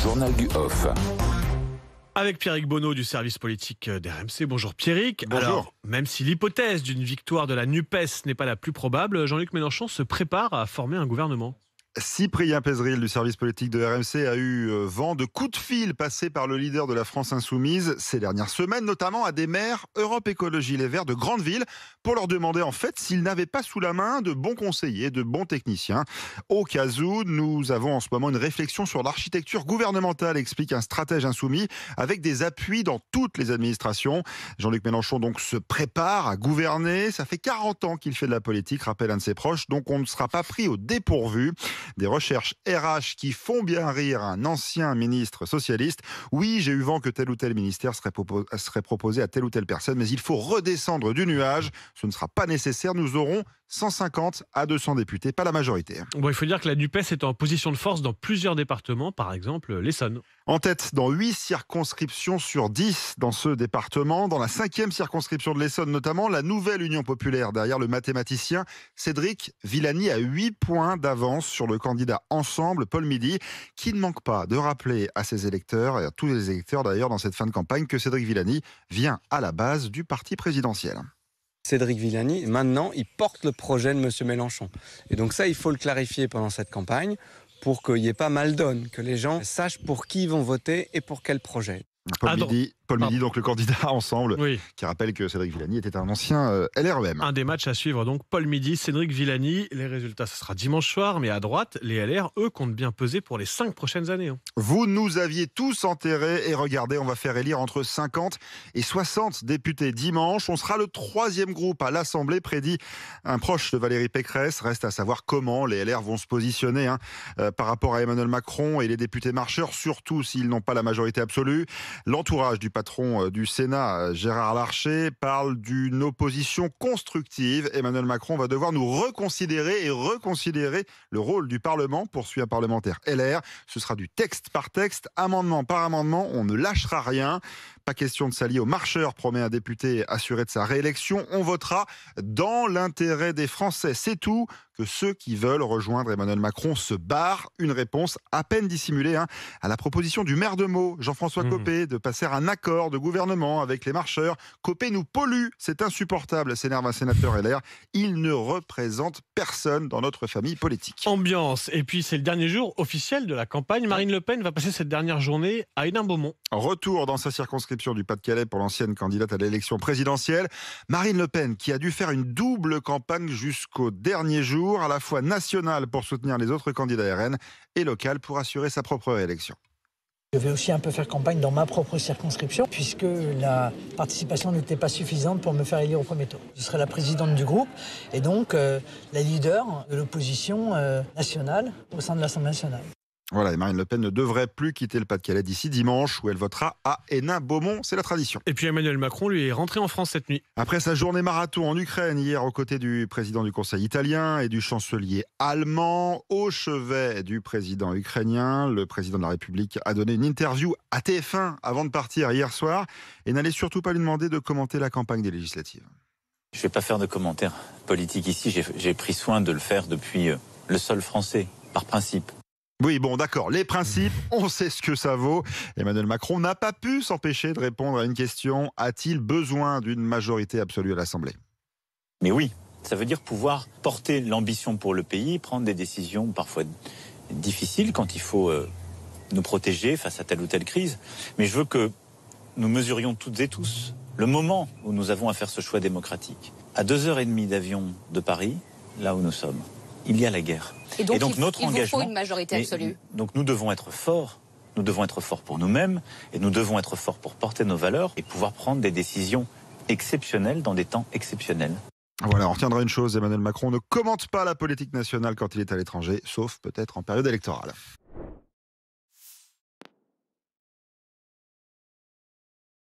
journal du Off. Avec Pierrick Bonneau du service politique d'RMC. Bonjour Pierrick. Bonjour. Alors, même si l'hypothèse d'une victoire de la NUPES n'est pas la plus probable, Jean-Luc Mélenchon se prépare à former un gouvernement. Cyprien Pézeril du service politique de RMC a eu vent de coups de fil passés par le leader de la France Insoumise ces dernières semaines, notamment à des maires Europe Écologie Les Verts de grandes villes, pour leur demander en fait s'ils n'avaient pas sous la main de bons conseillers, de bons techniciens. Au cas où, nous avons en ce moment une réflexion sur l'architecture gouvernementale, explique un stratège insoumis, avec des appuis dans toutes les administrations. Jean-Luc Mélenchon donc se prépare à gouverner. Ça fait 40 ans qu'il fait de la politique, rappelle un de ses proches, donc on ne sera pas pris au dépourvu. Des recherches RH qui font bien rire un ancien ministre socialiste. Oui, j'ai eu vent que tel ou tel ministère serait proposé à telle ou telle personne, mais il faut redescendre du nuage. Ce ne sera pas nécessaire. Nous aurons 150 à 200 députés, pas la majorité. Bon, il faut dire que la NUPES est en position de force dans plusieurs départements, par exemple l'Essonne. En tête dans 8 circonscriptions sur 10 dans ce département. Dans la 5e circonscription de l'Essonne notamment, la nouvelle Union populaire derrière le mathématicien Cédric Villani a 8 points d'avance sur le candidat Ensemble, Paul Midi, qui ne manque pas de rappeler à ses électeurs, et à tous les électeurs d'ailleurs dans cette fin de campagne, que Cédric Villani vient à la base du parti présidentiel. Cédric Villani, maintenant, il porte le projet de M. Mélenchon. Et donc ça, il faut le clarifier pendant cette campagne pour qu'il n'y ait pas mal donne, que les gens sachent pour qui ils vont voter et pour quel projet. Paul Midi, donc le candidat Ensemble, Oui. qui rappelle que Cédric Villani était un ancien LREM. Un des matchs à suivre, donc Paul Midi, Cédric Villani. Les résultats, ce sera dimanche soir, mais à droite, les LR, eux, comptent bien peser pour les 5 prochaines années. Vous nous aviez tous enterrés et regardez, on va faire élire entre 50 et 60 députés dimanche. On sera le 3e groupe à l'Assemblée, prédit un proche de Valérie Pécresse. Reste à savoir comment les LR vont se positionner par rapport à Emmanuel Macron et les députés marcheurs, surtout s'ils n'ont pas la majorité absolue. L'entourage du patron du Sénat, Gérard Larcher, parle d'une opposition constructive. Emmanuel Macron va devoir nous reconsidérer le rôle du Parlement, poursuit un parlementaire LR. Ce sera du texte par texte, amendement par amendement, on ne lâchera rien. Pas question de s'allier aux marcheurs, promet un député assuré de sa réélection. On votera dans l'intérêt des Français. C'est tout. Que ceux qui veulent rejoindre Emmanuel Macron se barrent. Une réponse à peine dissimulée à la proposition du maire de Meaux, Jean-François Copé, de passer un accord de gouvernement avec les marcheurs. Copé nous pollue, c'est insupportable, s'énerve un sénateur LR. Il ne représente personne dans notre famille politique. Ambiance. Et puis, c'est le dernier jour officiel de la campagne. Marine Le Pen va passer cette dernière journée à Hénin-Beaumont. Retour dans sa circonscription du Pas-de-Calais pour l'ancienne candidate à l'élection présidentielle. Marine Le Pen qui a dû faire une double campagne jusqu'au dernier jour, à la fois nationale pour soutenir les autres candidats RN et locale pour assurer sa propre réélection. Je vais aussi un peu faire campagne dans ma propre circonscription puisque la participation n'était pas suffisante pour me faire élire au premier tour. Je serai la présidente du groupe et donc la leader de l'opposition nationale au sein de l'Assemblée nationale. Voilà, et Marine Le Pen ne devrait plus quitter le Pas-de-Calais d'ici dimanche où elle votera à Hénin-Beaumont, c'est la tradition. Et puis Emmanuel Macron, lui, est rentré en France cette nuit. Après sa journée marathon en Ukraine hier aux côtés du président du Conseil italien et du chancelier allemand, au chevet du président ukrainien, le président de la République a donné une interview à TF1 avant de partir hier soir et n'allait surtout pas lui demander de commenter la campagne des législatives. Je ne vais pas faire de commentaires politiques ici, j'ai pris soin de le faire depuis le sol français, par principe. Oui, bon, d'accord. Les principes, on sait ce que ça vaut. Emmanuel Macron n'a pas pu s'empêcher de répondre à une question. A-t-il besoin d'une majorité absolue à l'Assemblée ? Mais oui, ça veut dire pouvoir porter l'ambition pour le pays, prendre des décisions parfois difficiles quand il faut nous protéger face à telle ou telle crise. Mais je veux que nous mesurions toutes et tous le moment où nous avons à faire ce choix démocratique. À 2h30 d'avion de Paris, là où nous sommes, il y a la guerre. Et donc notre engagement, il vous faut une majorité absolue. Donc nous devons être forts. Nous devons être forts pour nous-mêmes et nous devons être forts pour porter nos valeurs et pouvoir prendre des décisions exceptionnelles dans des temps exceptionnels. Voilà, on retiendra une chose, Emmanuel Macron ne commente pas la politique nationale quand il est à l'étranger, sauf peut-être en période électorale.